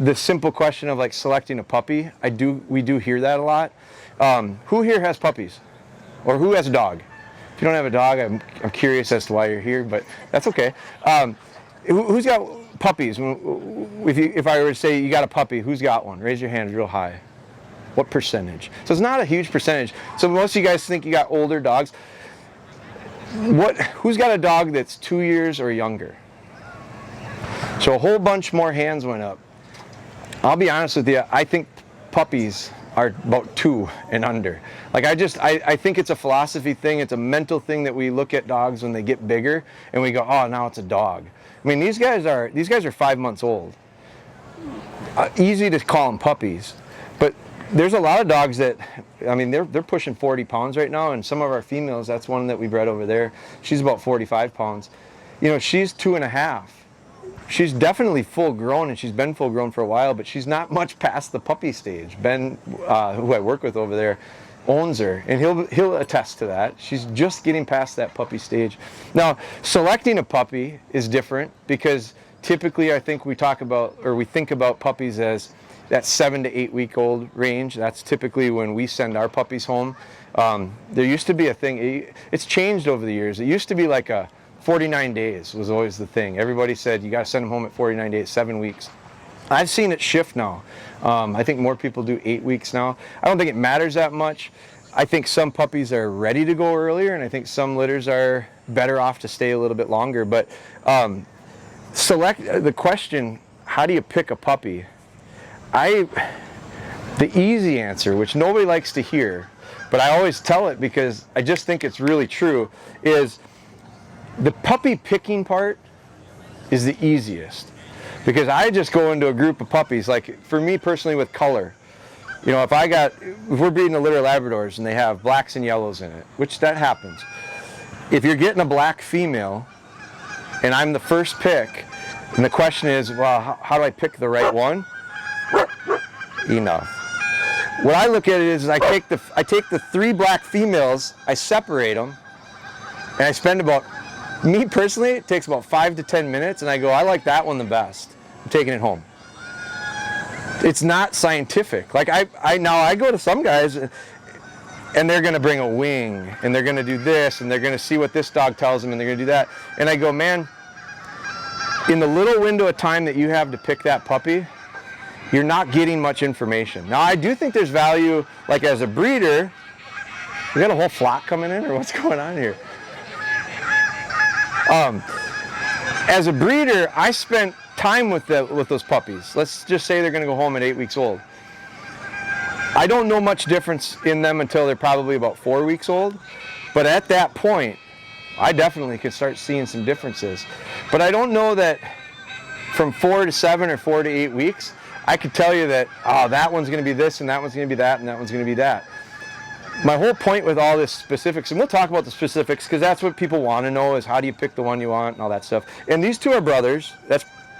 the simple question of like selecting a puppy, we do hear that a lot. Who here has puppies? Or who has a dog? If you don't have a dog, I'm curious as to why you're here, but that's okay. Who's got puppies? If I were to say you got a puppy, who's got one? Raise your hand real high. What percentage? So it's not a huge percentage. So most of you guys think you got older dogs. Who's got a dog that's 2 years or younger? So a whole bunch more hands went up. I'll be honest with you, I think puppies are about 2 and under. Like I think it's a philosophy thing, it's a mental thing that we look at dogs when they get bigger and we go, oh, now it's a dog. I mean, these guys are 5 months old. Easy to call them puppies, but there's a lot of dogs that, I mean, they're pushing 40 pounds right now, and some of our females, that's one that we bred over there, she's about 45 pounds. You know, she's 2.5. She's definitely full grown, and she's been full grown for a while, but she's not much past the puppy stage. Ben, who I work with over there, owns her, and he'll attest to that. She's just getting past that puppy stage. Now, selecting a puppy is different because typically I think we think about puppies as that 7 to 8 week old range. That's typically when we send our puppies home. There used to be a thing, it's changed over the years. It used to be like 49 days was always the thing. Everybody said you got to send them home at 49 days, 7 weeks. I've seen it shift now. I think more people do 8 weeks now. I don't think it matters that much. I think some puppies are ready to go earlier, and I think some litters are better off to stay a little bit longer. But select the question, how do you pick a puppy? The easy answer, which nobody likes to hear, but I always tell it because I just think it's really true, is the puppy picking part is the easiest. Because I just go into a group of puppies, like for me personally with color. You know, if we're breeding a litter of Labradors and they have blacks and yellows in it, which that happens. If you're getting a black female and I'm the first pick, and the question is, well, how do I pick the right one? Enough. What I look at it is I take the 3 black females, I separate them, and I spend me personally, it takes about 5 to 10 minutes, and I go, I like that one the best. I'm taking it home. It's not scientific. Like I go to some guys, and they're going to bring a wing, and they're going to do this, and they're going to see what this dog tells them, and they're going to do that. And I go, man, in the little window of time that you have to pick that puppy, you're not getting much information. Now, I do think there's value, like as a breeder. We got a whole flock coming in, or what's going on here? As a breeder, I spent time with those puppies. Let's just say they're going to go home at 8 weeks old. I don't know much difference in them until they're probably about 4 weeks old. But at that point, I definitely could start seeing some differences. But I don't know that from 4 to 7 or 4 to 8 weeks, I could tell you that, oh, that one's going to be this, and that one's going to be that, and that one's going to be that. My whole point with all this specifics, and we'll talk about the specifics because that's what people want to know, is how do you pick the one you want and all that stuff. And these 2 are brothers.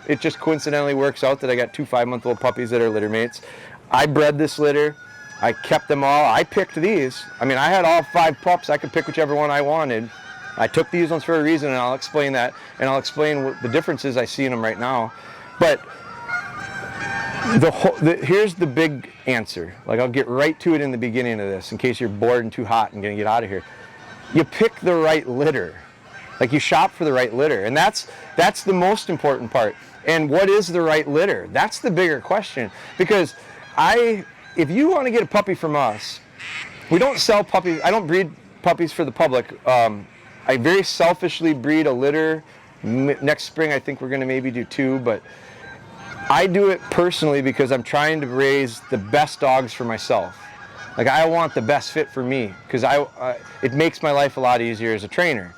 It just coincidentally works out that I got 2 5-month-old puppies that are litter mates. I bred this litter. I kept them all. I picked these. I mean, I had all 5 pups. I could pick whichever one I wanted. I took these ones for a reason, and I'll explain that. And I'll explain what the differences I see in them right now. But here's the big answer. Like, I'll get right to it in the beginning of this in case you're bored and too hot and gonna get out of here. You pick the right litter. Like, you shop for the right litter, and that's the most important part. And what is the right litter? That's the bigger question. Because if you want to get a puppy from us, we don't sell puppies. I don't breed puppies for the public. I very selfishly breed a litter. Next spring, I think we're going to maybe do 2, but I do it personally because I'm trying to raise the best dogs for myself. Like, I want the best fit for me because it makes my life a lot easier as a trainer.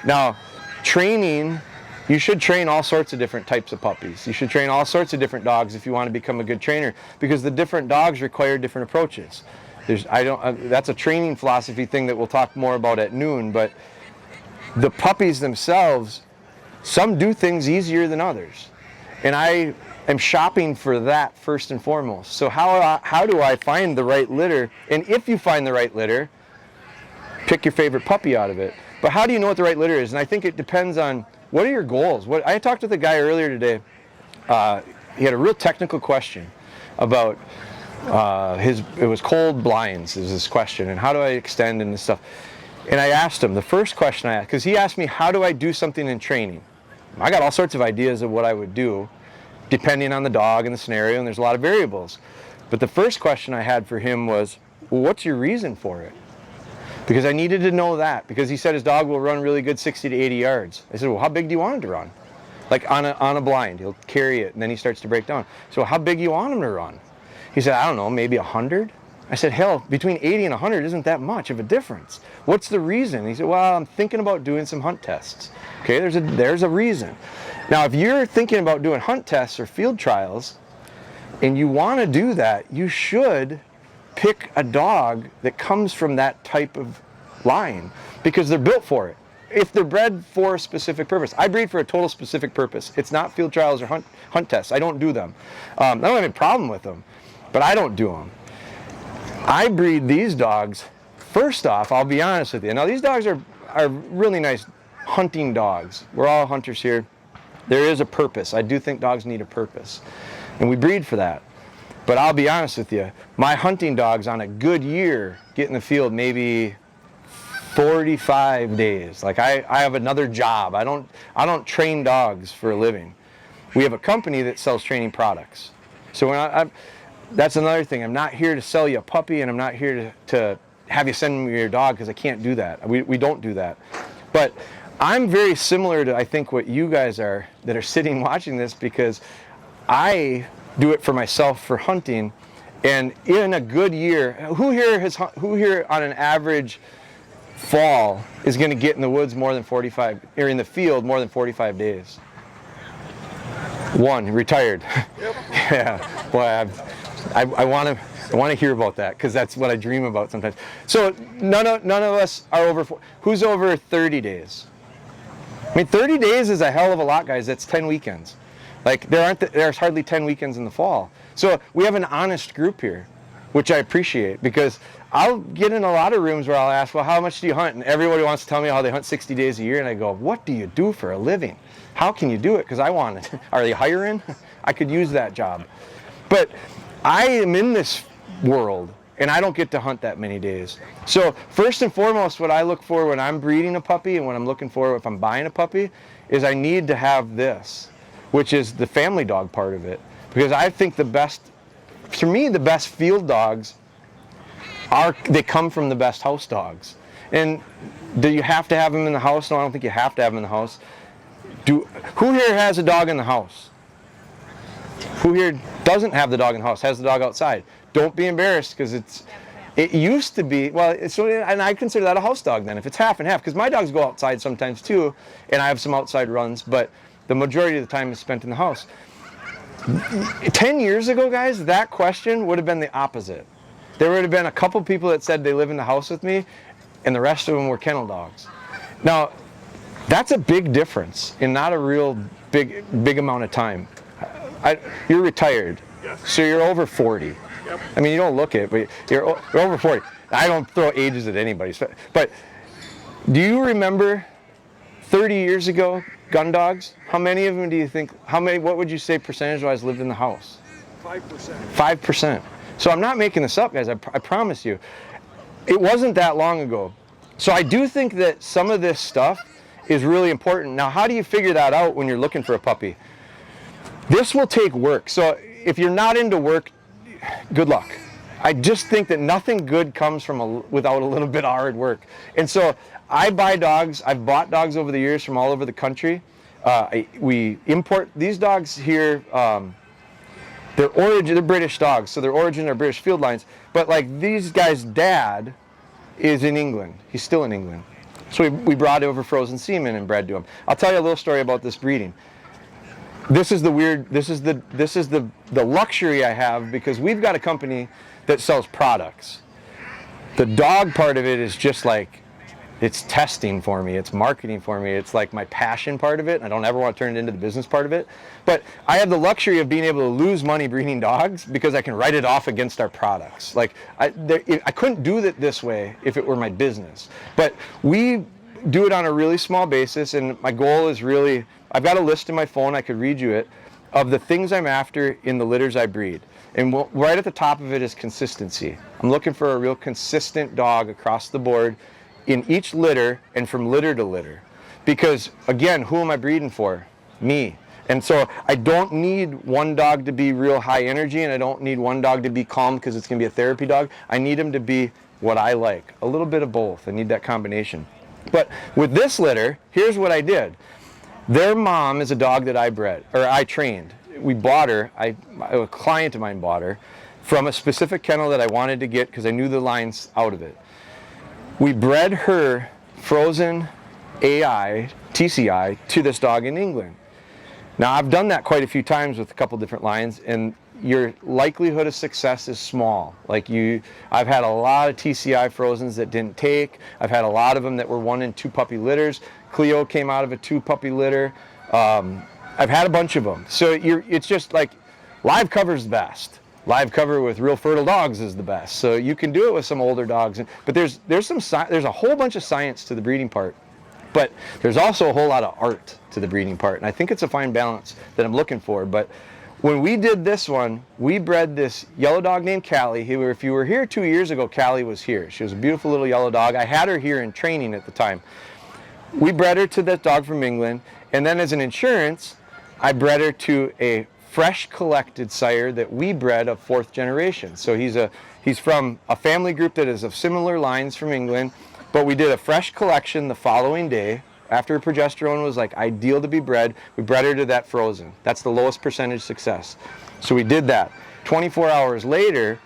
Now, training, you should train all sorts of different types of puppies. You should train all sorts of different dogs if you want to become a good trainer, because the different dogs require different approaches. That's a training philosophy thing that we'll talk more about at noon, but the puppies themselves, some do things easier than others. And I am shopping for that first and foremost. So how do I find the right litter? And if you find the right litter, pick your favorite puppy out of it. But how do you know what the right litter is? And I think it depends on, what are your goals? I talked with a guy earlier today. he had a real technical question about it was cold blinds is his question, and how do I extend and this stuff. And I asked him, the first question I asked, because he asked me, how do I do something in training? I got all sorts of ideas of what I would do, depending on the dog and the scenario, and there's a lot of variables. But the first question I had for him was, well, what's your reason for it? Because I needed to know that, because he said his dog will run really good 60 to 80 yards. I said, well, how big do you want him to run? Like on a blind, he'll carry it, and then he starts to break down. So how big do you want him to run? He said, I don't know, maybe 100? I said, hell, between 80 and 100 isn't that much of a difference. What's the reason? He said, well, I'm thinking about doing some hunt tests. Okay, there's a reason. Now, if you're thinking about doing hunt tests or field trials, and you want to do that, you should pick a dog that comes from that type of line, because they're built for it. If they're bred for a specific purpose. I breed for a total specific purpose. It's not field trials or hunt tests. I don't do them. I don't have any problem with them, but I don't do them. I breed these dogs, first off, I'll be honest with you. Now, these dogs are really nice hunting dogs. We're all hunters here. There is a purpose. I do think dogs need a purpose, and we breed for that. But I'll be honest with you, my hunting dogs on a good year get in the field maybe 45 days. Like I have another job. I don't train dogs for a living. We have a company that sells training products. So when that's another thing. I'm not here to sell you a puppy, and I'm not here to have you send me your dog, because I can't do that. We don't do that. But I'm very similar to, I think, what you guys are that are sitting watching this, because I do it for myself for hunting. And in a good year, who here on an average fall is going to get in the woods more than 45, or in the field more than 45 days? One, retired. Yep. Yeah. Boy, I want to hear about that, because that's what I dream about sometimes. So none of us are over. Who's over 30 days? I mean, 30 days is a hell of a lot, guys. That's 10 weekends. Like there's hardly 10 weekends in the fall. So we have an honest group here, which I appreciate, because I'll get in a lot of rooms where I'll ask, well, how much do you hunt? And everybody wants to tell me how they hunt 60 days a year. And I go, what do you do for a living? How can you do it? Because I want it. Are they hiring? I could use that job. But I am in this world, and I don't get to hunt that many days. So first and foremost, what I look for when I'm breeding a puppy, and what I'm looking for if I'm buying a puppy, is I need to have this, which is the family dog part of it. Because I think the best field dogs they come from the best house dogs. And do you have to have them in the house? No, I don't think you have to have them in the house. Who here has a dog in the house? Who here doesn't have the dog in the house, has the dog outside? Don't be embarrassed, because it used to be, and I consider that a house dog then, if it's half and half, because my dogs go outside sometimes too, and I have some outside runs, but the majority of the time is spent in the house. 10 years ago, guys, that question would have been the opposite. There would have been a couple people that said they live in the house with me, and the rest of them were kennel dogs. Now, that's a big difference in not a real big amount of time. You're retired, yes. So you're over 40. Yep. I mean, you don't look it, but you're over 40. I don't throw ages at anybody. But do you remember 30 years ago, gun dogs? How many of them do you think, what would you say percentage-wise lived in the house? 5%. 5%. So I'm not making this up, guys. I promise you. It wasn't that long ago. So I do think that some of this stuff is really important. Now, how do you figure that out when you're looking for a puppy? This will take work. So if you're not into work, good luck. I just think that nothing good comes from without a little bit of hard work. And so I buy dogs. I've bought dogs over the years from all over the country. We import these dogs here. They're British dogs, so their origin are British field lines. But like these guys' dad is in England. He's still in England. So we brought over frozen semen and bred to him. I'll tell you a little story about this breeding. This is the luxury I have, because we've got a company that sells products. The dog part of it is just like, it's testing for me, it's marketing for me, it's like my passion part of it. I don't ever want to turn it into the business part of it. But I have the luxury of being able to lose money breeding dogs, because I can write it off against our products. Like I couldn't do it this way if it were my business. But we do it on a really small basis, and my goal is really, I've got a list in my phone, I could read you it. of the things I'm after in the litters I breed. And right at the top of it is consistency. I'm looking for a real consistent dog across the board in each litter and from litter to litter. Because again, who am I breeding for? Me. And so I don't need one dog to be real high energy, and I don't need one dog to be calm because it's going to be a therapy dog. I need him to be what I like. A little bit of both. I need that combination. But with this litter, here's what I did. Their mom is a dog that I bred, or I trained. We bought her, a client of mine bought her from a specific kennel that I wanted to get because I knew the lines out of it. We bred her frozen AI, TCI, to this dog in England. Now I've done that quite a few times with a couple different lines, and your likelihood of success is small. I've had a lot of TCI frozens that didn't take. I've had a lot of them that were 1 and 2 puppy litters. Cleo came out of a 2 puppy litter. I've had a bunch of them. So it's just like live cover's the best. Live cover with real fertile dogs is the best. So you can do it with some older dogs, but there's a whole bunch of science to the breeding part. But there's also a whole lot of art to the breeding part, and I think it's a fine balance that I'm looking for. But when we did this one, we bred this yellow dog named Callie. If you were here 2 years ago, Callie was here. She was a beautiful little yellow dog. I had her here in training at the time. We bred her to that dog from England, and then as an insurance, I bred her to a fresh collected sire that we bred of 4th generation. So he's from a family group that is of similar lines from England. But we did a fresh collection the following day after progesterone was like ideal to be bred. We bred her to that frozen. That's the lowest percentage success. So we did that. 24 hours later,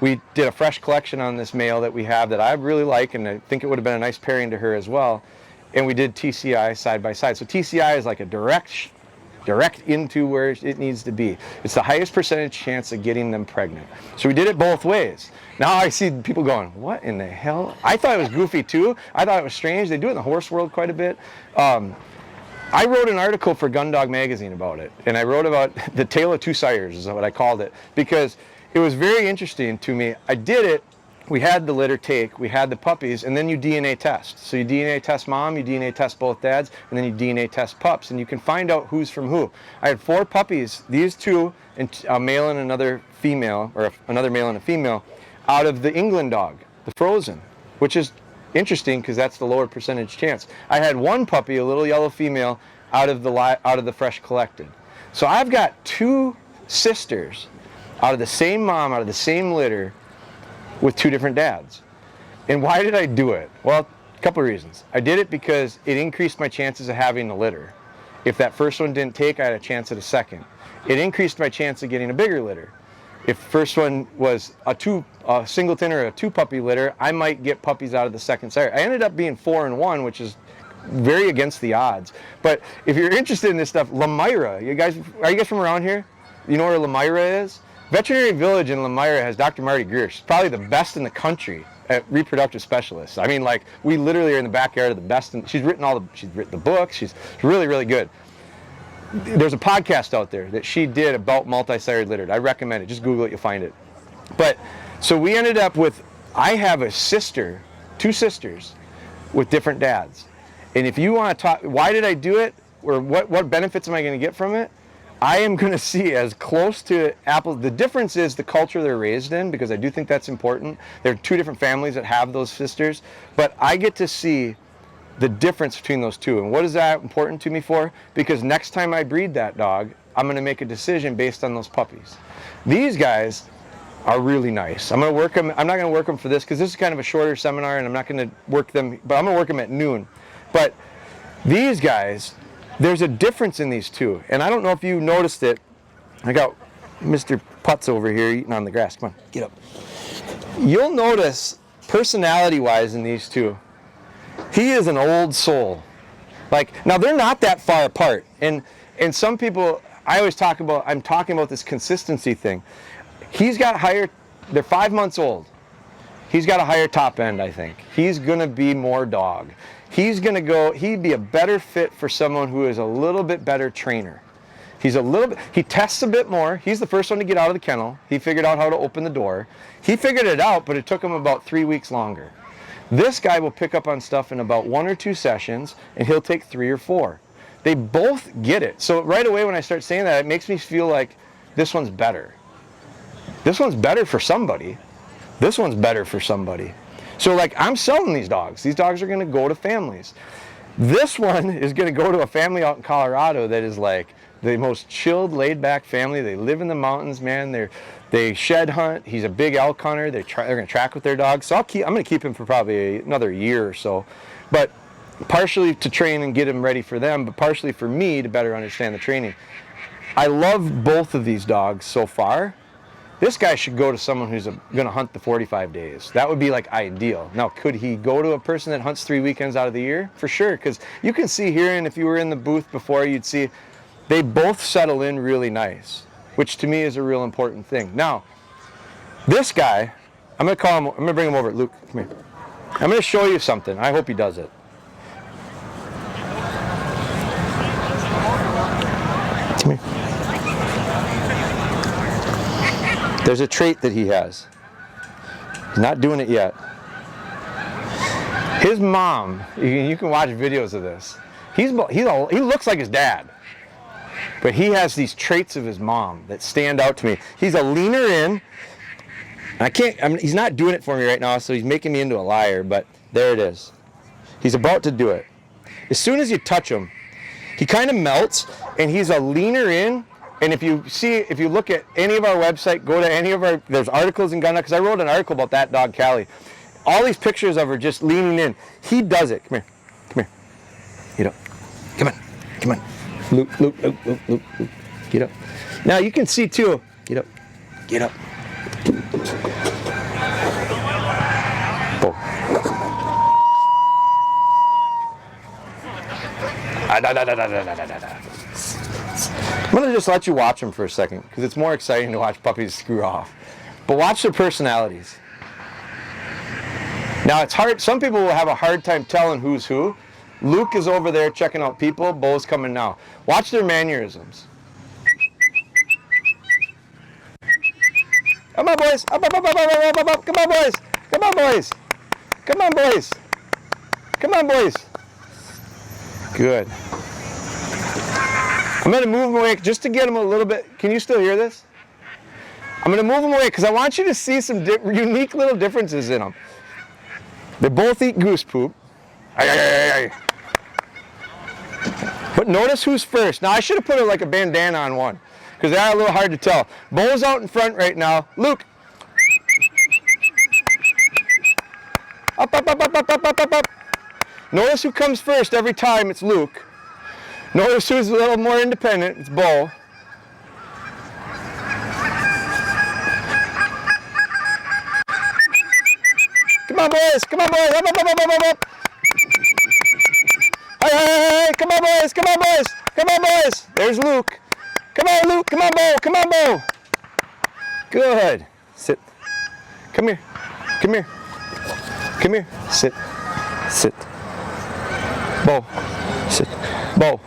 we did a fresh collection on this male that we have that I really like, and I think it would have been a nice pairing to her as well. And we did TCI side by side. So TCI is like a direct into where it needs to be. It's the highest percentage chance of getting them pregnant. So we did it both ways. Now I see people going, what in the hell? I thought it was goofy too. I thought it was strange. They do it in the horse world quite a bit. I wrote an article for Gun Dog Magazine about it, and I wrote about the tale of 2 sires is what I called it, because it was very interesting to me. I did it. We had the litter take, we had the puppies, and then you DNA test. So you DNA test mom, you DNA test both dads, and then you DNA test pups, and you can find out who's from who. I had 4 puppies, these 2, and a male and another female, or another male and a female, out of the England dog, the frozen, which is interesting because that's the lower percentage chance. I had 1 puppy, a little yellow female, out of the fresh collected. So I've got 2 sisters out of the same mom, out of the same litter, with 2 different dads. And why did I do it? Well, a couple of reasons. I did it because it increased my chances of having a litter. If that first one didn't take, I had a chance at a second. It increased my chance of getting a bigger litter. If the first one was a singleton or a 2 puppy litter, I might get puppies out of the second sire. I ended up being 4 and 1, which is very against the odds. But if you're interested in this stuff, Lemira, are you guys from around here? You know where Lemira is? Veterinary Village in Lemira has Dr. Marty Greer. She's probably the best in the country at reproductive specialists. I mean, like, we literally are in the backyard of the best. She's written the books. She's really, really good. There's a podcast out there that she did about multi-sired littered. I recommend it. Just Google it, you'll find it. But so we ended up with, I have a sister, 2 sisters with different dads. And if you want to talk, why did I do it? Or what benefits am I going to get from it? I am going to see as close to apples. The difference is the culture they're raised in, because I do think that's important. There are 2 different families that have those sisters, but I get to see the difference between those 2. And what is that important to me for? Because next time I breed that dog, I'm going to make a decision based on those puppies. These guys are really nice. I'm going to work them. I'm not going to work them for this because this is kind of a shorter seminar, and I'm not going to work them, but I'm going to work them at noon. But these guys, there's a difference in these 2, and I don't know if you noticed it. I got Mr. Putz over here eating on the grass. Come on, get up. You'll notice personality-wise in these 2, he is an old soul. Like, now they're not that far apart, and some people, I'm talking about this consistency thing. He's got they're 5 months old. He's got a higher top end, I think. He's gonna be more dog. He'd be a better fit for someone who is a little bit better trainer. He tests a bit more. He's the first one to get out of the kennel. He figured out how to open the door. He figured it out, but it took him about 3 weeks longer. This guy will pick up on stuff in about 1 or 2 sessions, and he'll take 3 or 4. They both get it. So right away when I start saying that, it makes me feel like this one's better. This one's better for somebody. This one's better for somebody. So like I'm selling these dogs. These dogs are going to go to families. This one is going to go to a family out in Colorado that is like the most chilled, laid-back family. They live in the mountains, man. They shed hunt. He's a big elk hunter. They're going to track with their dogs. So I'm going to keep him for probably another year or so. But partially to train and get him ready for them, but partially for me to better understand the training. I love both of these dogs so far. This guy should go to someone who's going to hunt the 45 days. That would be like ideal. Now, could he go to a person that hunts 3 weekends out of the year? For sure, because you can see here, and if you were in the booth before, you'd see they both settle in really nice, which to me is a real important thing. Now, this guy, I'm going to bring him over. Luke, come here. I'm going to show you something. I hope he does it. Come here. There's a trait that he has. He's not doing it yet. His mom, you can watch videos of this. He looks like his dad, but he has these traits of his mom that stand out to me. He's a leaner in. He's not doing it for me right now, so he's making me into a liar, but there it is. He's about to do it. As soon as you touch him, he kind of melts, and he's a leaner in. And if you look at any of our website, go to any of there's articles in Gun Nut, because I wrote an article about that dog, Callie. All these pictures of her just leaning in. He does it. Come here. Get up. Come on. Luke. Get up. Now you can see too. Get up. Boom. I'm going to just let you watch them for a second because it's more exciting to watch puppies screw off. But watch their personalities. Now it's hard. Some people will have a hard time telling who's who. Luke is over there checking out people. Bo's coming now. Watch their mannerisms. Come on, boys. Up. Come on, boys. Come on, boys. Good. I'm going to move them away just to get them a little bit. Can you still hear this? I'm going to move them away because I want you to see some unique little differences in them. They both eat goose poop. But notice who's first. Now, I should have put like a bandana on one because they are a little hard to tell. Bo's out in front right now. Luke. Up. Notice who comes first every time. It's Luke. Notice who's a little more independent. It's Bo. Come on, boys. Up. Hey. Come on, boys. There's Luke. Come on, Luke. Come on, Bo. Good. Sit. Come here. Sit. Bo. Sit. Bo.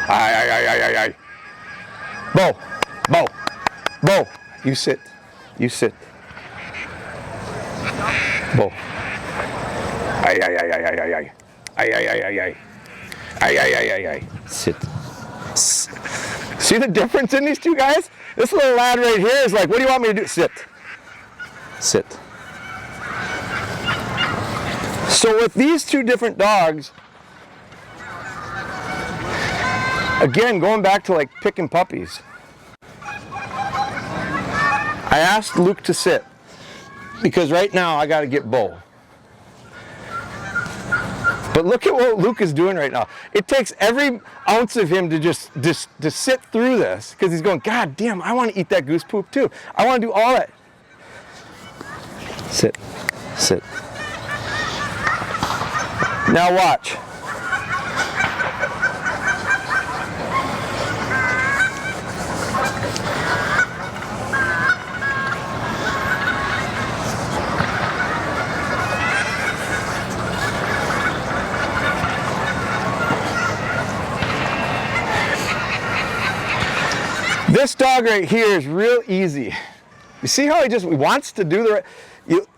Aye. Bo. You sit. Bo. Aye. Sit. See the difference in these two guys? This little lad right here is like, what do you want me to do? Sit. So with these two different dogs, again, going back to like picking puppies, I asked Luke to sit because right now I got to get Bo. But look at what Luke is doing right now. It takes every ounce of him to just sit through this because he's going, God damn, I want to eat that goose poop too. I want to do all that. Sit. Now watch. This dog right here is real easy. You see how he wants to do the right.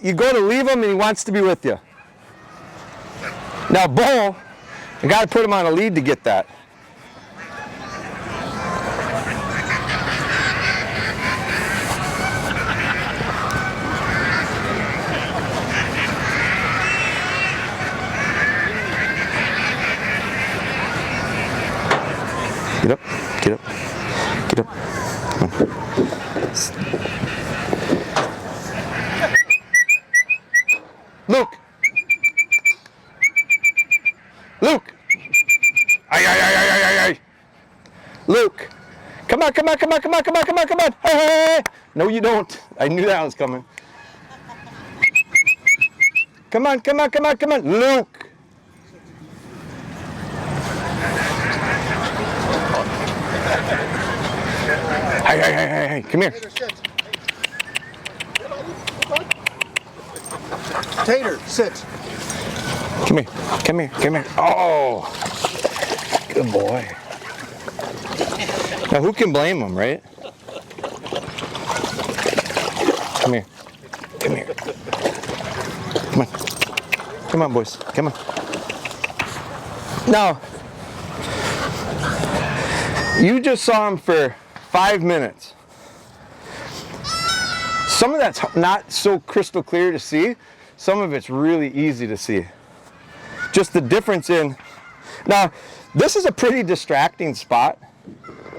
You go to leave him and he wants to be with you. Now Bo I got to put him on a lead to get that. Get up, get up, get up. Come on. Luke! Luke! Ay, ay, ay, ay, ay, ay. Luke! Come on, come on, come on, come on, come on, come on, come on. Hey, hey, hey. No, you don't. I knew that was coming. Come on, come on, come on, come on. Luke! Hey, hey, hey, hey, hey, come here. Tater, sit. Come here, come here, come here. Oh, good boy. Now, who can blame him, right? Come here, come here. Come on, come on, boys, come on. Now, you just saw him for 5 minutes. Some of that's not so crystal clear to see. Some of it's really easy to see. Just the difference in... Now, this is a pretty distracting spot.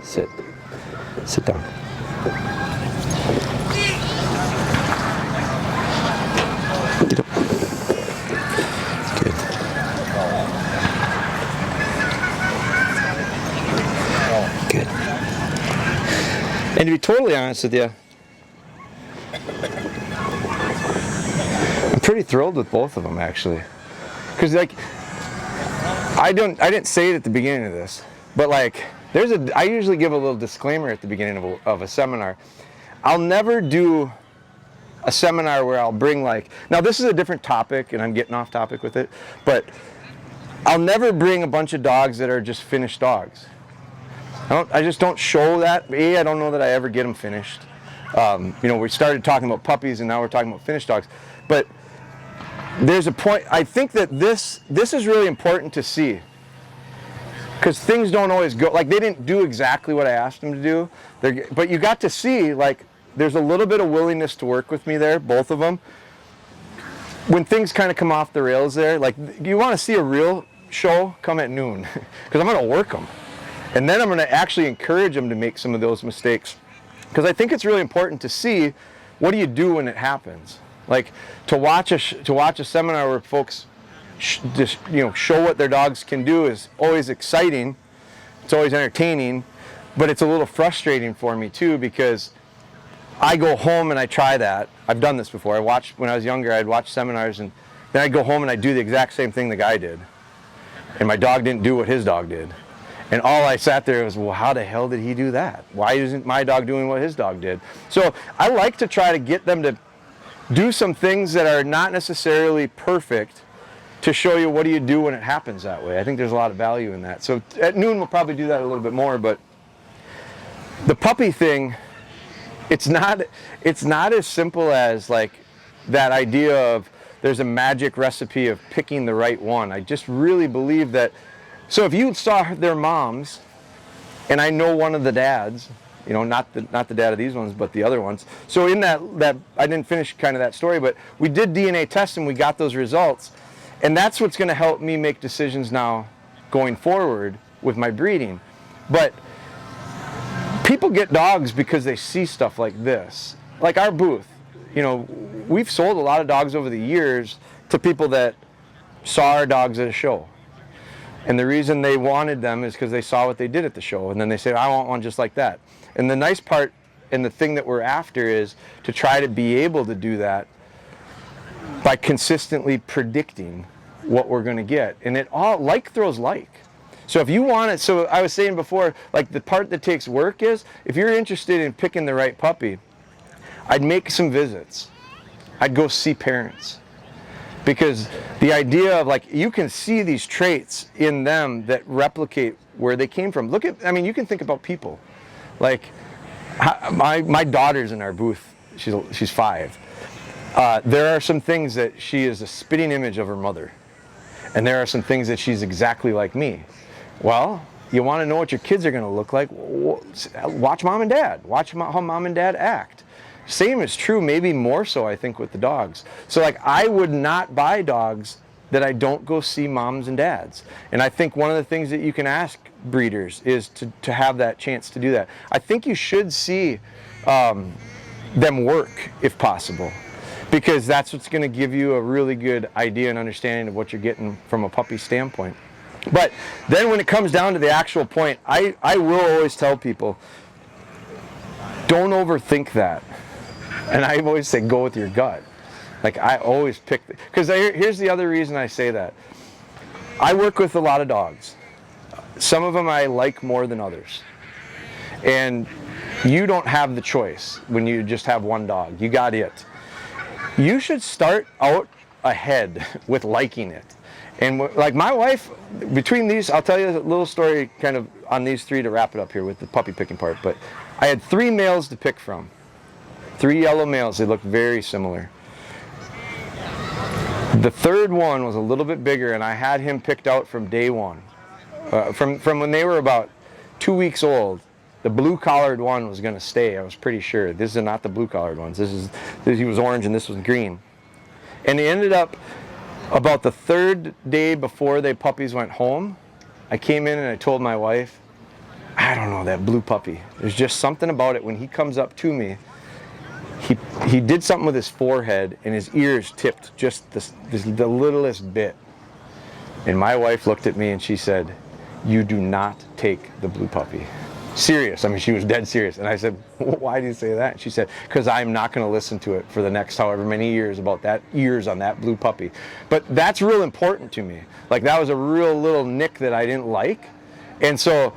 Sit. Sit down. Get up. Good. Good. And to be totally honest with you, I'm pretty thrilled with both of them, actually. Because, like, I didn't say it at the beginning of this, but, like, I usually give a little disclaimer at the beginning of a seminar. I'll never do a seminar where I'll bring, like, now this is a different topic and I'm getting off topic with it, but I'll never bring a bunch of dogs that are just finished dogs. I just don't show that. I don't know that I ever get them finished. You know, we started talking about puppies and now we're talking about finished dogs. But there's a point, I think that this is really important to see. Because things don't always go, like they didn't do exactly what I asked them to do. But you got to see, like, there's a little bit of willingness to work with me there, both of them. When things kind of come off the rails there, like you want to see a real show, come at noon. Because I'm going to work them. And then I'm going to actually encourage them to make some of those mistakes. Because I think it's really important to see, what do you do when it happens? Like to watch a seminar where folks just, you know, show what their dogs can do is always exciting. It's always entertaining, but it's a little frustrating for me too, because I go home and I try that. I've done this before. When I was younger, I'd watch seminars and then I'd go home and I'd do the exact same thing the guy did. And my dog didn't do what his dog did. And all I sat there was, well, how the hell did he do that? Why isn't my dog doing what his dog did? So I like to try to get them to do some things that are not necessarily perfect to show you what do you do when it happens that way. I think there's a lot of value in that. So at noon, we'll probably do that a little bit more. But the puppy thing, it's not as simple as like that idea of there's a magic recipe of picking the right one. I just really believe that. So if you saw their moms, and I know one of the dads, you know, not the dad of these ones, but the other ones. So in that I didn't finish kind of that story, but we did DNA tests and we got those results. And that's what's going to help me make decisions now going forward with my breeding. But people get dogs because they see stuff like this. Like our booth, you know, we've sold a lot of dogs over the years to people that saw our dogs at a show. And the reason they wanted them is because they saw what they did at the show. And then they said, I want one just like that. And the nice part and the thing that we're after is to try to be able to do that by consistently predicting what we're going to get. And it all, like throws like. So if you want it, so I was saying before, like the part that takes work is, if you're interested in picking the right puppy, I'd make some visits. I'd go see parents. Because the idea of like, you can see these traits in them that replicate where they came from. Look at, I mean, you can think about people. Like, my daughter's in our booth, she's 5. There are some things that she is a spitting image of her mother. and there are some things that she's exactly like me. Well, you want to know what your kids are going to look like? Watch mom and dad. Watch how mom and dad act. Same is true, maybe more so, I think, with the dogs. So like, I would not buy dogs that I don't go see moms and dads. And I think one of the things that you can ask breeders is to have that chance to do that. I think you should see them work if possible, because that's what's going to give you a really good idea and understanding of what you're getting from a puppy standpoint. But then when it comes down to the actual point, I will always tell people, don't overthink that. And I always say, go with your gut. Like, I always pick, because here's the other reason I say that. I work with a lot of dogs. Some of them I like more than others. And you don't have the choice when you just have one dog. You got it. You should start out ahead with liking it. And like my wife, between these, I'll tell you a little story kind of on these three to wrap it up here with the puppy picking part. But I had 3 males to pick from. 3 yellow males. They looked very similar. The third one was a little bit bigger, and I had him picked out from day one. From when they were about 2 weeks old. The blue-collared one was going to stay, I was pretty sure. This is not the blue-collared ones. He was orange and this was green. And they ended up, about the 3rd day before the puppies went home, I came in and I told my wife, I don't know, that blue puppy. There's just something about it. When he comes up to me, he did something with his forehead and his ears tipped just the littlest bit. And my wife looked at me and she said, you do not take the blue puppy. Serious. I mean, she was dead serious. And I said, why do you say that? She said, because I'm not going to listen to it for the next however many years about that ears on that blue puppy. But that's real important to me. Like, that was a real little nick that I didn't like. And so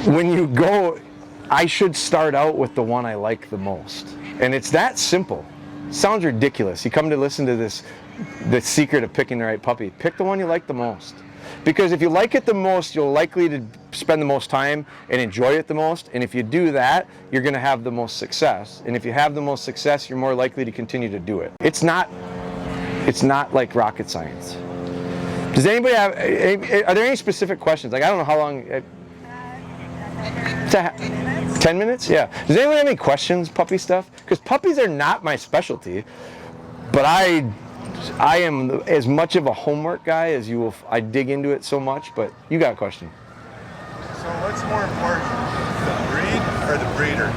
when you go, I should start out with the one I like the most. And it's that simple. Sounds ridiculous. You come to listen to this, the secret of picking the right puppy. Pick the one you like the most. Because if you like it the most, you're likely to spend the most time and enjoy it the most. And if you do that, you're going to have the most success. And if you have the most success, you're more likely to continue to do it. It's not like rocket science. Does anybody have, are there any specific questions? Like, I don't know how long. 10 minutes? Yeah. Does anyone have any questions, puppy stuff? Because puppies are not my specialty, but I am as much of a homework guy as you will. I dig into it so much, but you got a question. So what's more important, the breed or the breeder?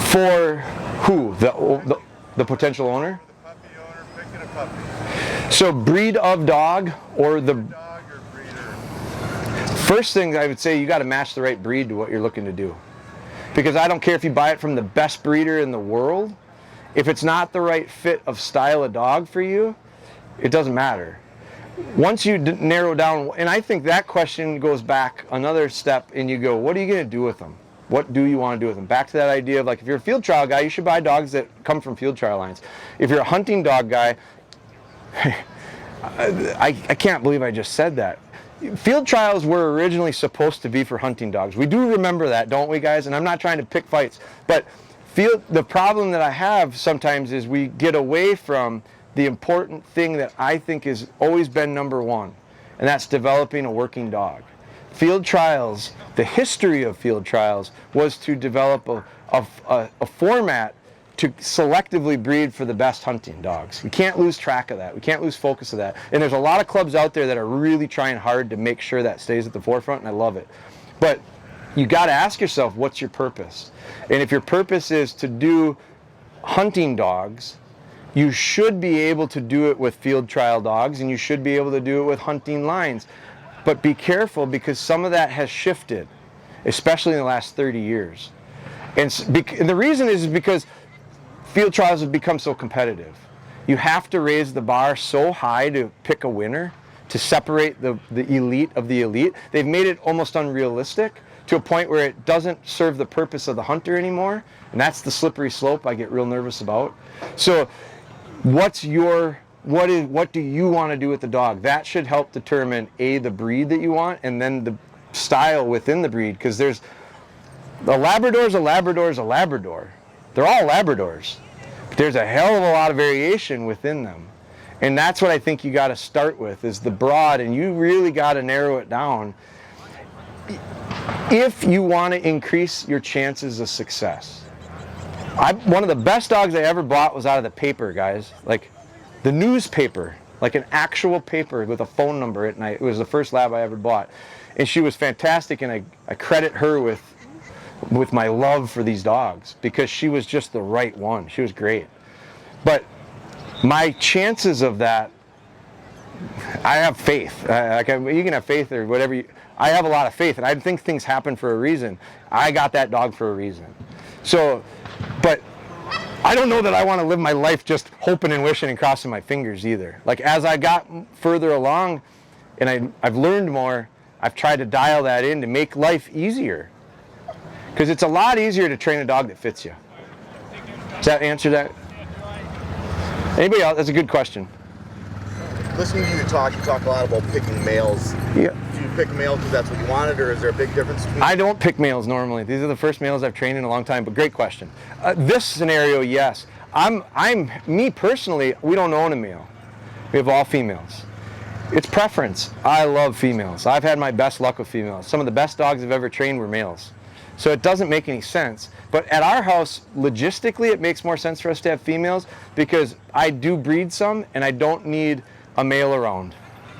For who? The potential owner? The puppy owner picking a puppy. So breed of dog or the... Dog or breeder? First thing I would say, you got to match the right breed to what you're looking to do. Because I don't care if you buy it from the best breeder in the world. If it's not the right fit of style of dog for you, it doesn't matter. Once you narrow down, and I think that question goes back another step, and you go, what are you going to do with them? What do you want to do with them? Back to that idea of, like, if you're a field trial guy, you should buy dogs that come from field trial lines. If you're a hunting dog guy, I can't believe I just said that. Field trials were originally supposed to be for hunting dogs. We do remember that, don't we, guys? And I'm not trying to pick fights, but the problem that I have sometimes is we get away from the important thing that I think has always been number one, and that's developing a working dog. Field trials, the history of field trials was to develop a format to selectively breed for the best hunting dogs. We can't lose track of that. We can't lose focus of that. And there's a lot of clubs out there that are really trying hard to make sure that stays at the forefront, and I love it. But you got to ask yourself, what's your purpose? And if your purpose is to do hunting dogs, you should be able to do it with field trial dogs, and you should be able to do it with hunting lines. But be careful, because some of that has shifted, especially in the last 30 years. And the reason is because field trials have become so competitive. You have to raise the bar so high to pick a winner, to separate the elite of the elite. They've made it almost unrealistic, to a point where it doesn't serve the purpose of the hunter anymore, and that's the slippery slope I get real nervous about. So what do you want to do with the dog? That should help determine the breed that you want, and then the style within the breed, because there's a Labrador's a Labrador's a Labrador. They're all Labradors, but there's a hell of a lot of variation within them. And that's what I think you got to start with, is the broad, and you really got to narrow it down if you want to increase your chances of success. One of the best dogs I ever bought was out of the paper, guys. Like the newspaper, like an actual paper with a phone number at night. It was the first lab I ever bought. And she was fantastic, and I credit her with my love for these dogs, because she was just the right one. She was great. But my chances of that, I have faith. You can have faith or whatever. I have a lot of faith, and I think things happen for a reason. I got that dog for a reason. So, but I don't know that I want to live my life just hoping and wishing and crossing my fingers either. Like, as I got further along and I've learned more, I've tried to dial that in to make life easier. Because it's a lot easier to train a dog that fits you. Does that answer that? Anybody else? That's a good question. Listening to you talk a lot about picking males. Yeah. Do you pick males because that's what you wanted, or is there a big difference between? I don't pick males normally. These are the first males I've trained in a long time, but great question. This scenario, yes. Me personally, we don't own a male. We have all females. It's preference. I love females. I've had my best luck with females. Some of the best dogs I've ever trained were males. So it doesn't make any sense. But at our house, logistically, it makes more sense for us to have females, because I do breed some, and I don't need a male around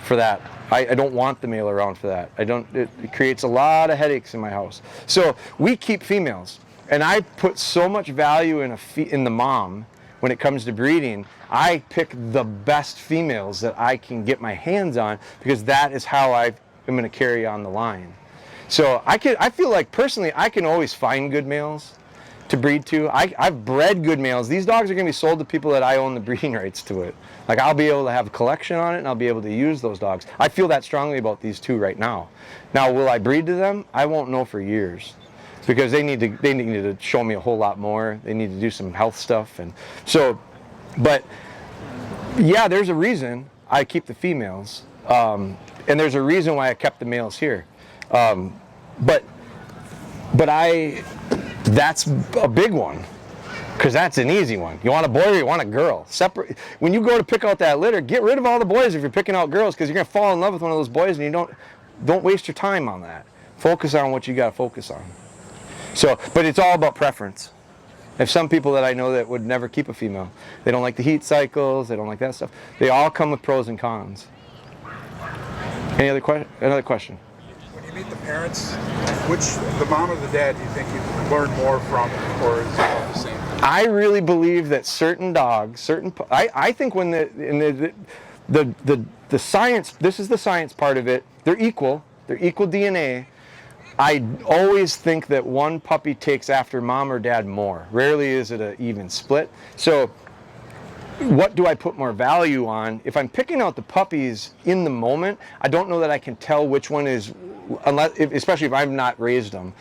for that. I don't want the male around for that. It creates a lot of headaches in my house. So we keep females, and I put so much value in the mom when it comes to breeding. I pick the best females that I can get my hands on, because that is how I'm going to carry on the line. So I feel like personally I can always find good males to breed to. I've bred good males. These dogs are going to be sold to people that I own the breeding rights to it. Like, I'll be able to have a collection on it, and I'll be able to use those dogs. I feel that strongly about these two right now. Now, will I breed to them? I won't know for years, because they need to show me a whole lot more. They need to do some health stuff, and so. But yeah, there's a reason I keep the females, and there's a reason why I kept the males here. But that's a big one, because that's an easy one. You want a boy or you want a girl? Separate. When you go to pick out that litter, get rid of all the boys if you're picking out girls, because you're gonna fall in love with one of those boys, and you don't waste your time on that. Focus on what you gotta focus on. So, but it's all about preference. There's some people that I know that would never keep a female. They don't like the heat cycles. They don't like that stuff. They all come with pros and cons. Another question? When you meet the parents, the mom or the dad, do you think you learn more from, or is it all the same? I really believe that certain dogs, I think when the science, this is the science part of it, they're equal DNA. I always think that one puppy takes after mom or dad more. Rarely is it an even split. So what do I put more value on? If I'm picking out the puppies in the moment, I don't know that I can tell which one is, especially if I've not raised them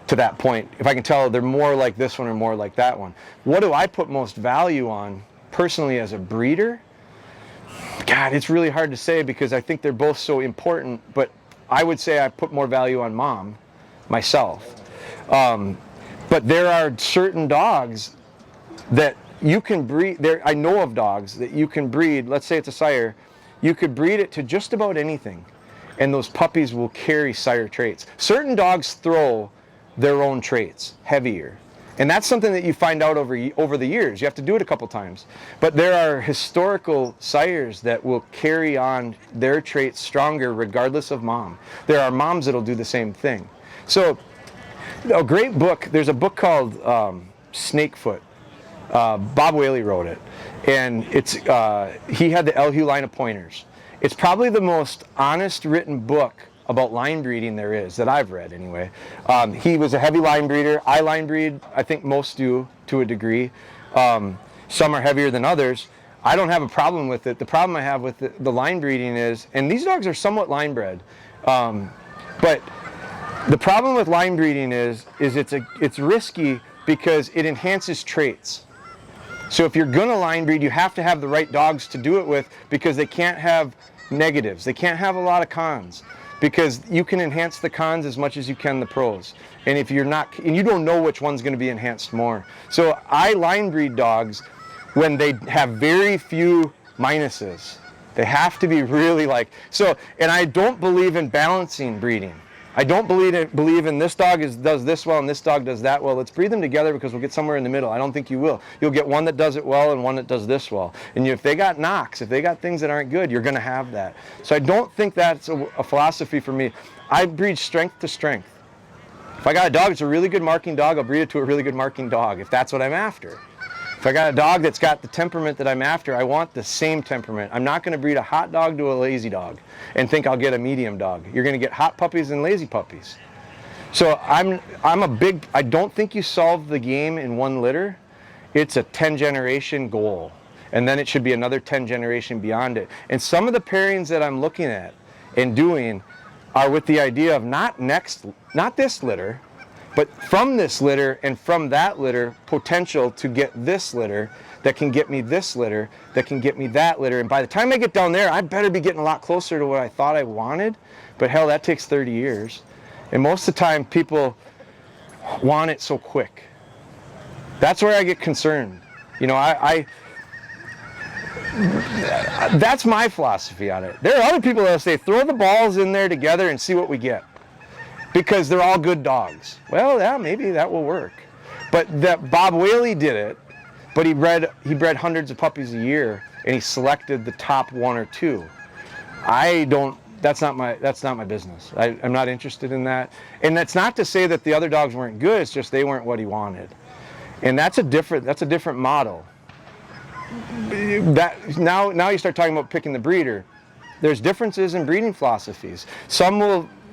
to that point. If I can tell they're more like this one or more like that one. What do I put most value on personally as a breeder? God, it's really hard to say, because I think they're both so important, but I would say I put more value on mom, myself. But there are certain dogs that you can breed. I know of dogs that you can breed. Let's say it's a sire. You could breed it to just about anything, and those puppies will carry sire traits. Certain dogs throw their own traits heavier, and that's something that you find out over the years. You have to do it a couple times. But there are historical sires that will carry on their traits stronger regardless of mom. There are moms that'll do the same thing. So a great book, there's a book called Snakefoot. Bob Whaley wrote it, and he had the Elhew line of pointers. It's probably the most honest written book about line breeding there is, that I've read anyway. He was a heavy line breeder. I line breed. I think most do to a degree. Some are heavier than others. I don't have a problem with it. The problem I have with the line breeding is, and these dogs are somewhat line bred, but the problem with line breeding is it's risky, because it enhances traits. So if you're gonna line breed, you have to have the right dogs to do it with, because they can't have negatives. They can't have a lot of cons, because you can enhance the cons as much as you can the pros. And if you're not, and you don't know which one's gonna be enhanced more. So I line breed dogs when they have very few minuses. They have to be really like, so, and I don't believe in balancing breeding. I don't believe in this dog does this well and this dog does that well. Let's breed them together because we'll get somewhere in the middle. I don't think you will. You'll get one that does it well and one that does this well. And if they got knocks, if they got things that aren't good, you're going to have that. So I don't think that's a philosophy for me. I breed strength to strength. If I got a dog that's a really good marking dog, I'll breed it to a really good marking dog, if that's what I'm after. If I got a dog that's got the temperament that I'm after, I want the same temperament. I'm not going to breed a hot dog to a lazy dog and think I'll get a medium dog. You're going to get hot puppies and lazy puppies. So I don't think you solve the game in one litter. It's a 10 generation goal. And then it should be another 10 generation beyond it. And some of the pairings that I'm looking at and doing are with the idea of not this litter, but from this litter and from that litter, potential to get this litter that can get me this litter, that can get me that litter. And by the time I get down there, I better be getting a lot closer to what I thought I wanted. But hell, that takes 30 years. And most of the time, people want it so quick. That's where I get concerned. You know, that's my philosophy on it. There are other people that say, throw the balls in there together and see what we get, because they're all good dogs. Well, yeah, maybe that will work. But that Bob Whaley did it, but he bred hundreds of puppies a year, and he selected the top one or two. That's not my business. I'm not interested in that. And that's not to say that the other dogs weren't good, it's just they weren't what he wanted. And that's a different model. Now you start talking about picking the breeder. There's differences in breeding philosophies. Some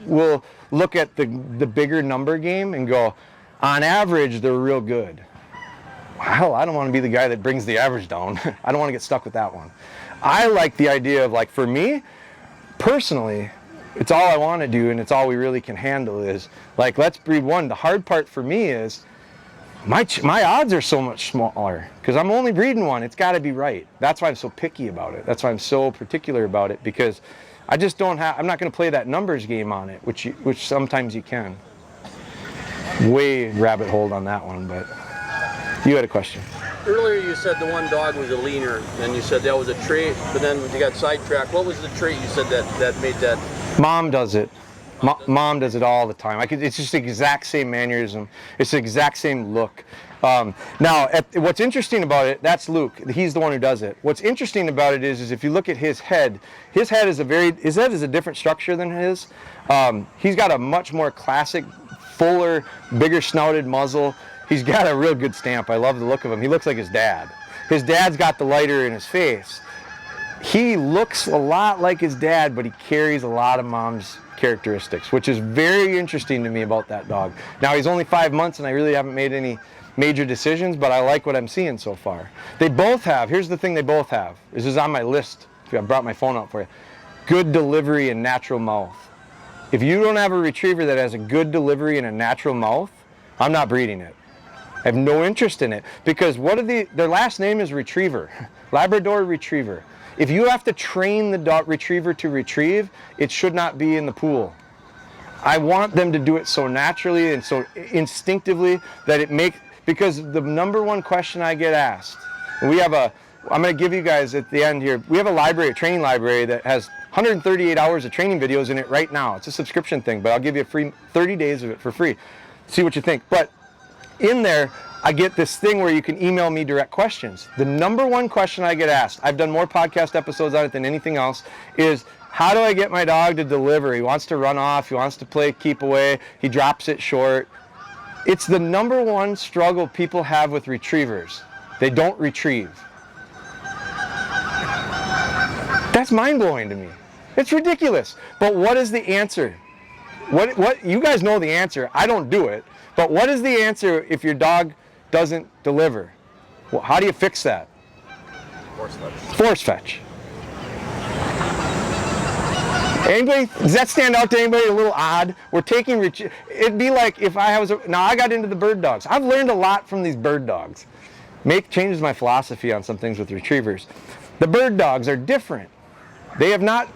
will look at the bigger number game and go, on average, they're real good. Well, I don't want to be the guy that brings the average down. I don't want to get stuck with that one. I like the idea of, like, for me, personally, it's all I want to do and it's all we really can handle is, like, let's breed one. The hard part for me is my odds are so much smaller because I'm only breeding one. It's got to be right. That's why I'm so picky about it. That's why I'm so particular about it, because I just don't have, I'm not going to play that numbers game on it, which sometimes you can. Way rabbit hole on that one, but you had a question. Earlier you said the one dog was a leaner, and you said that was a trait, but then you got sidetracked. What was the trait you said that made that? Mom does it. Mom does it all the time. It's just the exact same mannerism. It's the exact same look. Now, what's interesting about it, that's Luke. He's the one who does it. What's interesting about it is if you look at his head is a different structure than his. He's got a much more classic, fuller, bigger snouted muzzle. He's got a real good stamp. I love the look of him. He looks like his dad. His dad's got the lighter in his face. He looks a lot like his dad, but he carries a lot of Mom's characteristics, which is very interesting to me about that dog. Now, he's only 5 months and I really haven't made any major decisions, but I like what I'm seeing so far. They both have, here's the thing they both have. This is on my list. I brought my phone out for you. Good delivery and natural mouth. If you don't have a retriever that has a good delivery and a natural mouth, I'm not breeding it. I have no interest in it, because their last name is Retriever, Labrador Retriever. If you have to train the dog retriever to retrieve, it should not be in the pool. I want them to do it so naturally and so instinctively that because the number one question I get asked, and I'm going to give you guys at the end here, we have a training library that has 138 hours of training videos in it right now. It's a subscription thing, but I'll give you a free 30 days of it for free. See what you think. But in there, I get this thing where you can email me direct questions. The number one question I get asked, I've done more podcast episodes on it than anything else, is how do I get my dog to deliver? He wants to run off, he wants to play keep away, he drops it short. It's the number one struggle people have with retrievers. They don't retrieve. That's mind-blowing to me. It's ridiculous. But what is the answer? What you guys know the answer. I don't do it. But what is the answer if your dog doesn't deliver? Well, how do you fix that? Force fetch. Force fetch. Anybody, does that stand out to anybody? A little odd? We're taking, it'd be like if now I got into the bird dogs. I've learned a lot from these bird dogs. Changes my philosophy on some things with retrievers. The bird dogs are different. They have not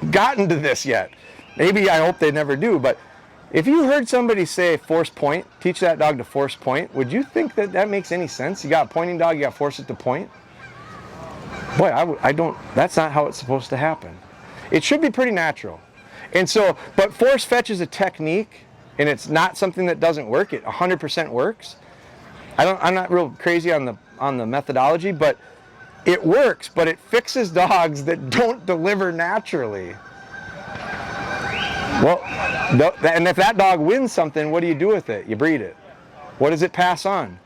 gotten to this yet. Maybe I hope they never do, but if you heard somebody say force point, teach that dog to force point, would you think that makes any sense? You got a pointing dog, you got to force it to point? Boy, I don't, that's not how it's supposed to happen. It should be pretty natural. And so, but force fetch is a technique, and it's not something that doesn't work. It 100% works. I'm not real crazy on the methodology, but it works, but it fixes dogs that don't deliver naturally. Well, and if that dog wins something, what do you do with it? You breed it. What does it pass on?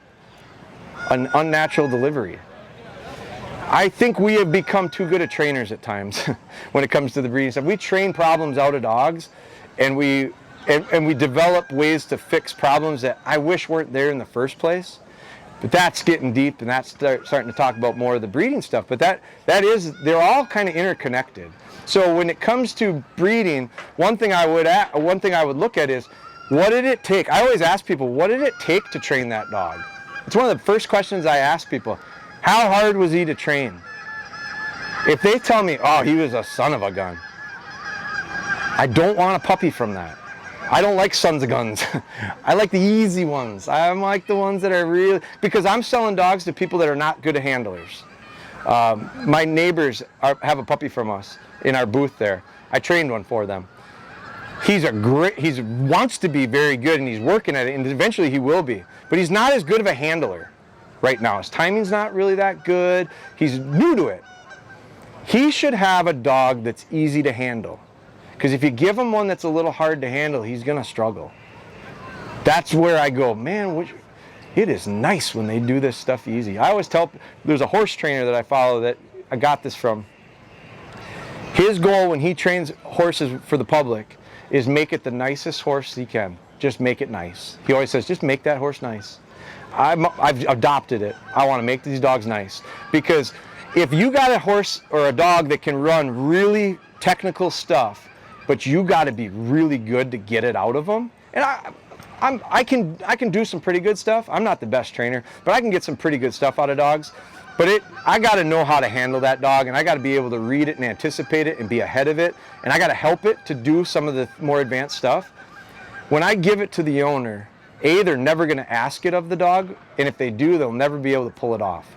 An unnatural delivery. I think we have become too good at trainers at times when it comes to the breeding stuff. We train problems out of dogs, and we develop ways to fix problems that I wish weren't there in the first place. But that's getting deep, and that's starting to talk about more of the breeding stuff. But they're all kind of interconnected. So when it comes to breeding, one thing I would look at is, what did it take? I always ask people, what did it take to train that dog? It's one of the first questions I ask people. How hard was he to train? If they tell me, oh, he was a son of a gun, I don't want a puppy from that. I don't like sons of guns. I like the easy ones. I like the ones that are really, because I'm selling dogs to people that are not good handlers. My neighbors have a puppy from us in our booth there. I trained one for them. He wants to be very good, and he's working at it, and eventually he will be. But he's not as good of a handler right now. His timing's not really that good. He's new to it. He should have a dog that's easy to handle. Because if you give him one that's a little hard to handle, he's going to struggle. That's where I go, man, it is nice when they do this stuff easy. I always tell, there's a horse trainer that I follow that I got this from. His goal when he trains horses for the public is make it the nicest horse he can. Just make it nice. He always says, just make that horse nice. I've adopted it. I want to make these dogs nice. Because if you got a horse or a dog that can run really technical stuff, but you got to be really good to get it out of them. And I can do some pretty good stuff. I'm not the best trainer, but I can get some pretty good stuff out of dogs. But I got to know how to handle that dog, and I got to be able to read it and anticipate it and be ahead of it, and I got to help it to do some of the more advanced stuff. When I give it to the owner, they're never going to ask it of the dog, and if they do, they'll never be able to pull it off.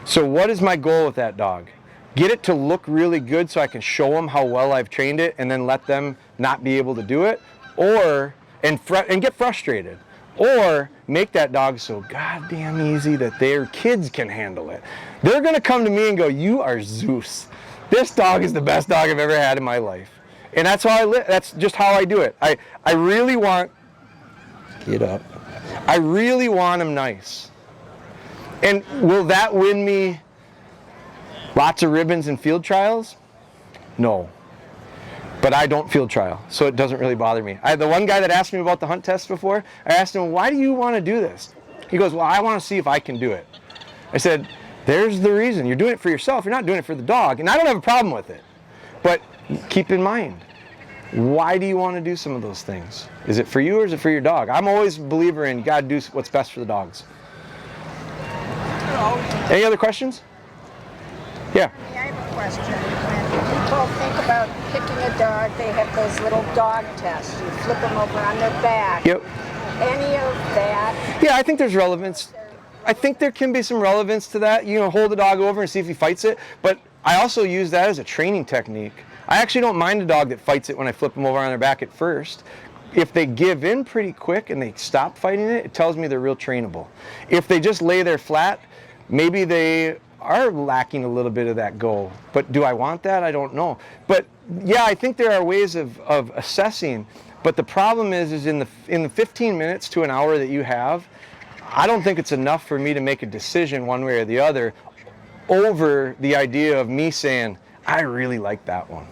So what is my goal with that dog? Get it to look really good so I can show them how well I've trained it, and then let them not be able to do it, and get frustrated. Or make that dog so goddamn easy that their kids can handle it. They're going to come to me and go, you are Zeus. This dog is the best dog I've ever had in my life. And that's that's just how I do it. I really want, get up. I really want him nice. And will that win me lots of ribbons in field trials? No. But I don't field trial, so it doesn't really bother me. The one guy that asked me about the hunt test before, I asked him, why do you want to do this? He goes, well, I want to see if I can do it. I said, there's the reason. You're doing it for yourself. You're not doing it for the dog. And I don't have a problem with it. But keep in mind, why do you want to do some of those things? Is it for you or is it for your dog? I'm always a believer in you got to do what's best for the dogs. Any other questions? Yeah. I have a question. When people think about picking a dog, they have those little dog tests. You flip them over on their back. Yep. Any of that? Yeah, I think there's relevance. I think there can be some relevance to that. You know, hold the dog over and see if he fights it. But I also use that as a training technique. I actually don't mind a dog that fights it when I flip them over on their back at first. If they give in pretty quick and they stop fighting it, it tells me they're real trainable. If they just lay there flat, maybe they are lacking a little bit of that go. But do I want that? I don't know. But yeah, I think there are ways of assessing. But the problem is in the 15 minutes to an hour that you have, I don't think it's enough for me to make a decision one way or the other over the idea of me saying, I really like that one.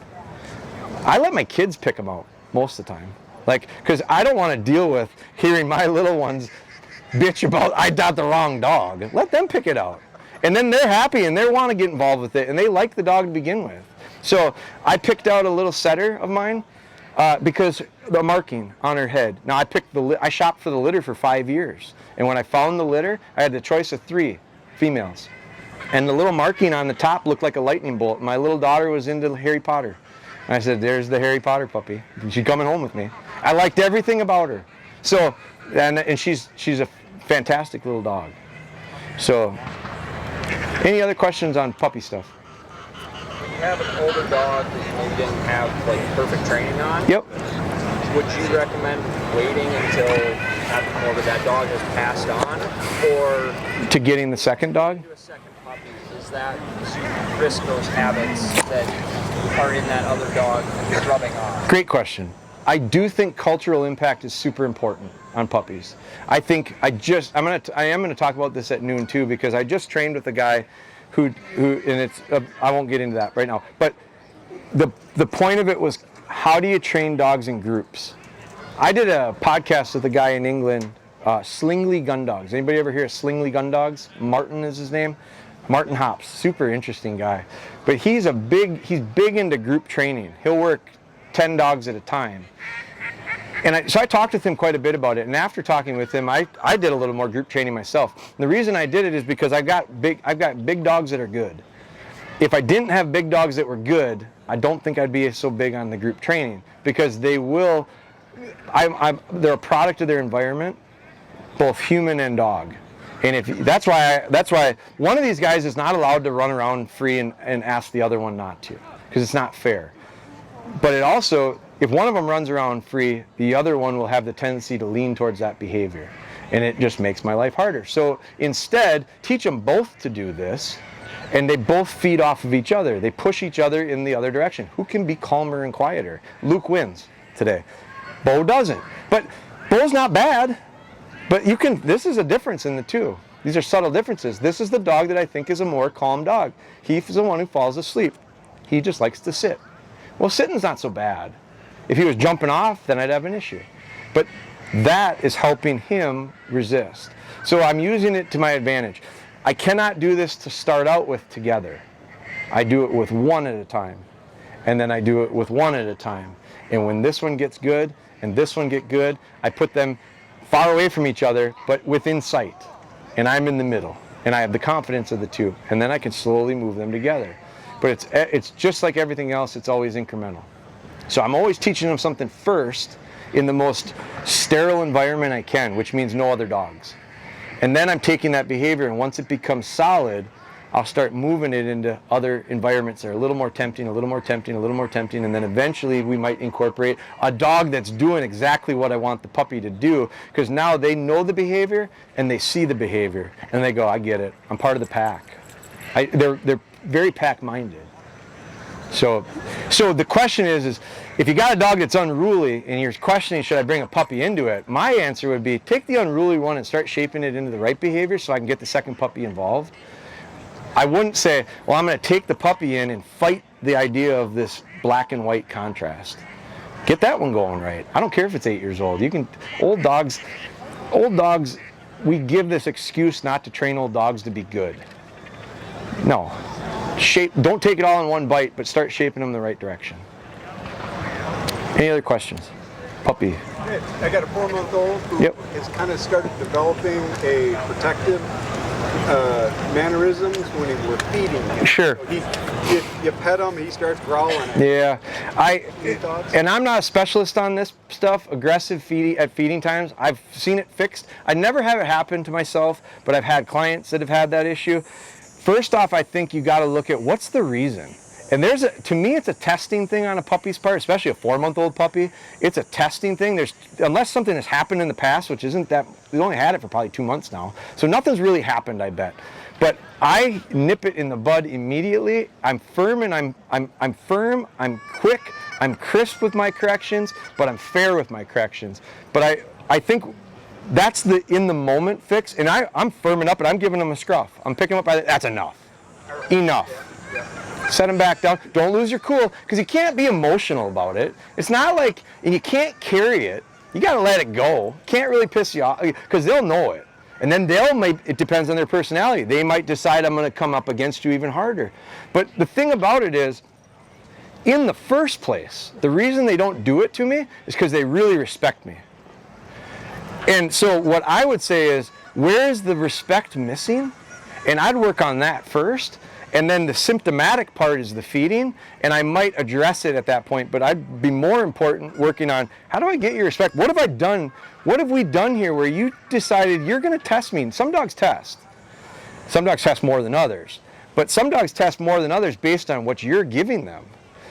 I let my kids pick them out most of the time. Like, because I don't want to deal with hearing my little ones bitch about, I got the wrong dog. Let them pick it out. And then they're happy and they want to get involved with it and they like the dog to begin with. So I picked out a little setter of mine because the marking on her head. Now I shopped for the litter for 5 years. And when I found the litter, I had the choice of 3 females. And the little marking on the top looked like a lightning bolt. My little daughter was into Harry Potter. And I said, there's the Harry Potter puppy. She's coming home with me. I liked everything about her. So, and she's a fantastic little dog. So, any other questions on puppy stuff? have an older dog that you maybe didn't have like perfect training on, Yep. would you recommend waiting until after more that dog has passed on, or To getting the second dog? do a second puppy? Is that so you risk those habits that are in that other dog rubbing off? Great question. I do think cultural impact is super important on puppies. I think I am gonna talk about this at noon too, because I just trained with a guy who and it's I won't get into that right now. But the point of it was, how do you train dogs in groups? I did a podcast with a guy in England, Slingley Gun Dogs. Anybody ever hear of Slingley Gun Dogs? Martin is his name. Martin Hops, super interesting guy. But he's big into group training. He'll work 10 dogs at a time. And so I talked with him quite a bit about it. And after talking with him, I did a little more group training myself. And the reason I did it is because I've got big dogs that are good. If I didn't have big dogs that were good, I don't think I'd be so big on the group training, because they're a product of their environment, both human and dog. And that's why one of these guys is not allowed to run around free and ask the other one not to, because it's not fair. But it also, if one of them runs around free, the other one will have the tendency to lean towards that behavior, and it just makes my life harder. So instead, teach them both to do this, and they both feed off of each other. They push each other in the other direction. Who can be calmer and quieter? Luke wins today. Bo doesn't. But Bo's not bad. But this is a difference in the two. These are subtle differences. This is the dog that I think is a more calm dog. He's the one who falls asleep. He just likes to sit. Well, sitting's not so bad. If he was jumping off, then I'd have an issue. But that is helping him resist. So I'm using it to my advantage. I cannot do this to start out with together. I do it with one at a time. And then I do it with one at a time. And when this one gets good and this one get good, I put them far away from each other, but within sight. And I'm in the middle. And I have the confidence of the two. And then I can slowly move them together. But it's just like everything else, it's always incremental. So I'm always teaching them something first in the most sterile environment I can, which means no other dogs. And then I'm taking that behavior, and once it becomes solid, I'll start moving it into other environments that are a little more tempting, a little more tempting, a little more tempting, and then eventually we might incorporate a dog that's doing exactly what I want the puppy to do, because now they know the behavior and they see the behavior, and they go, I get it, I'm part of the pack. They're very pack-minded. So the question is if you got a dog that's unruly and you're questioning, should I bring a puppy into it? My answer would be, take the unruly one and start shaping it into the right behavior so I can get the second puppy involved. I wouldn't say, well, I'm going to take the puppy in and fight the idea of this black and white contrast. Get that one going right. I don't care if it's 8 years old. Old dogs, we give this excuse not to train old dogs to be good. No. Don't take it all in one bite, but start shaping them the right direction. Any other questions? Puppy. I got a 4-month-old who has kind of started developing a protective mannerisms when we're feeding him. Sure. So if you pet him, he starts growling at you. Yeah. Any thoughts? And I'm not a specialist on this stuff, aggressive feeding at feeding times. I've seen it fixed. I never have it happen to myself, but I've had clients that have had that issue. First off, I think you got to look at what's the reason. And to me, it's a testing thing on a puppy's part, especially a 4-month-old puppy. It's a testing thing. Unless something has happened in the past, which isn't that, we've only had it for probably 2 months now. So nothing's really happened, I bet. But I nip it in the bud immediately. I'm firm and I'm firm, I'm quick, I'm crisp with my corrections, but I'm fair with my corrections. But I think that's the in the moment fix, and I'm firming up and I'm giving them a scruff. I'm picking them up that's enough. Enough. Set them back down. Don't lose your cool, because you can't be emotional about it. It's not like, and you can't carry it. You got to let it go. Can't really piss you off, because they'll know it. And then it depends on their personality. They might decide, I'm going to come up against you even harder. But the thing about it is, in the first place, the reason they don't do it to me is because they really respect me. And so what I would say is, where is the respect missing? And I'd work on that first. And then the symptomatic part is the feeding, and I might address it at that point, but I'd be more important working on, how do I get your respect? What have I done? What have we done here where you decided you're going to test me? And some dogs test. Some dogs test more than others. But some dogs test more than others based on what you're giving them.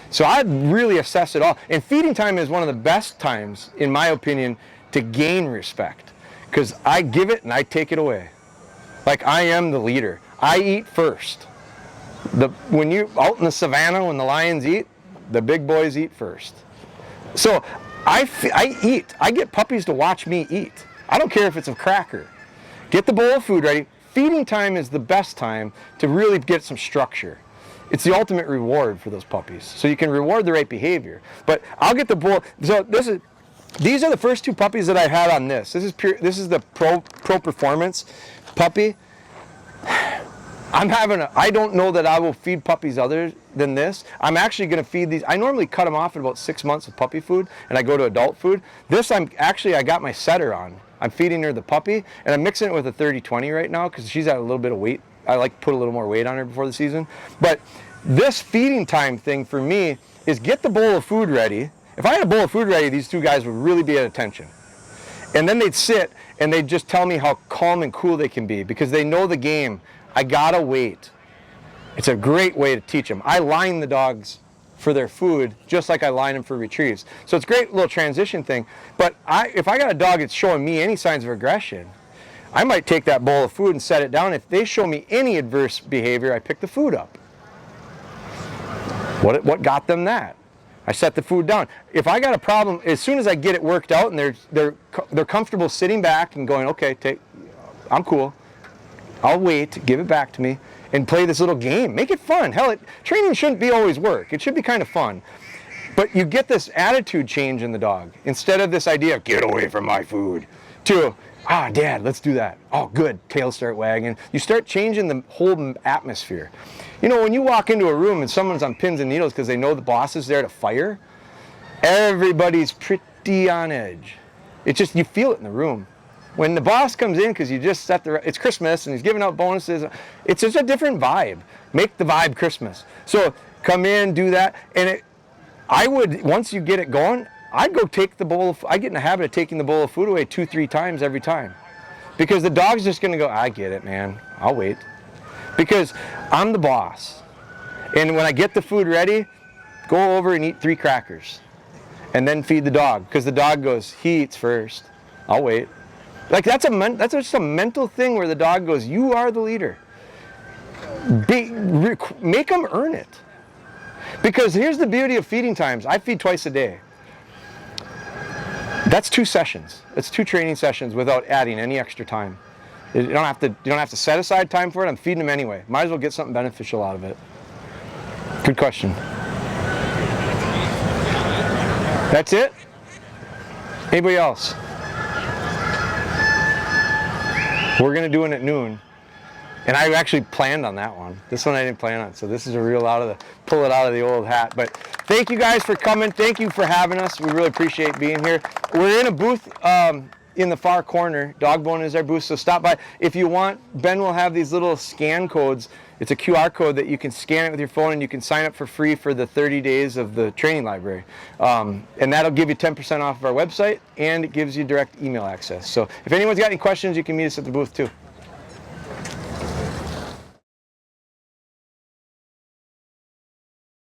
So I'd really assess it all. And feeding time is one of the best times, in my opinion, to gain respect. Because I give it and I take it away. Like I am the leader. I eat first. When you out in the savannah, when the lions eat, the big boys eat first. So I eat. I get puppies to watch me eat. I don't care if it's a cracker. Get the bowl of food ready. Feeding time is the best time to really get some structure. It's the ultimate reward for those puppies. So you can reward the right behavior. But I'll get the bowl. So these are the first 2 puppies that I had on this. This is the Pro Performance puppy. I don't know that I will feed puppies other than this. I'm actually going to feed these. I normally cut them off at about 6 months of puppy food, and I go to adult food. This I got my setter on. I'm feeding her the puppy, and I'm mixing it with a 30-20 right now because she's at a little bit of weight. I like to put a little more weight on her before the season. But this feeding time thing for me is get the bowl of food ready. If I had a bowl of food ready, these 2 guys would really be at attention. And then they'd sit and they'd just tell me how calm and cool they can be because they know the game. I gotta wait. It's a great way to teach them. I line the dogs for their food just like I line them for retrieves. So it's a great little transition thing. But if I got a dog that's showing me any signs of aggression, I might take that bowl of food and set it down. If they show me any adverse behavior, I pick the food up. What got them that? I set the food down. If I got a problem, as soon as I get it worked out and they're comfortable sitting back and going, okay, I'm cool. I'll wait, give it back to me, and play this little game. Make it fun. Hell, training shouldn't be always work. It should be kind of fun. But you get this attitude change in the dog. Instead of this idea of, get away from my food, to, Dad, let's do that. Oh, good. Tails start wagging. You start changing the whole atmosphere. You know, when you walk into a room and someone's on pins and needles because they know the boss is there to fire, everybody's pretty on edge. It's just, you feel it in the room. When the boss comes in because you just it's Christmas and he's giving out bonuses, it's just a different vibe. Make the vibe Christmas. So come in, do that, and once you get it going, I'd go take the bowl of, I get in the habit of taking the bowl of food away 2-3 times every time. Because the dog's just gonna go, I get it, man, I'll wait. Because I'm the boss. And when I get the food ready, go over and eat 3 crackers. And then feed the dog, because the dog goes, he eats first, I'll wait. Like that's just a mental thing where the dog goes, you are the leader. Make them earn it. Because here's the beauty of feeding times. I feed twice a day. That's 2 sessions. It's 2 training sessions without adding any extra time. You don't have to set aside time for it. I'm feeding them anyway. Might as well get something beneficial out of it. Good question. That's it? Anybody else? We're going to do one at noon. And I actually planned on that one. This one I didn't plan on. So this is a real pull it out of the old hat. But thank you guys for coming. Thank you for having us. We really appreciate being here. We're in a booth in the far corner. Dogbone is our booth. So stop by. If you want, Ben will have these little scan codes. It's a QR code that you can scan it with your phone and you can sign up for free for the 30 days of the training library. And that'll give you 10% off of our website and it gives you direct email access. So if anyone's got any questions, you can meet us at the booth too.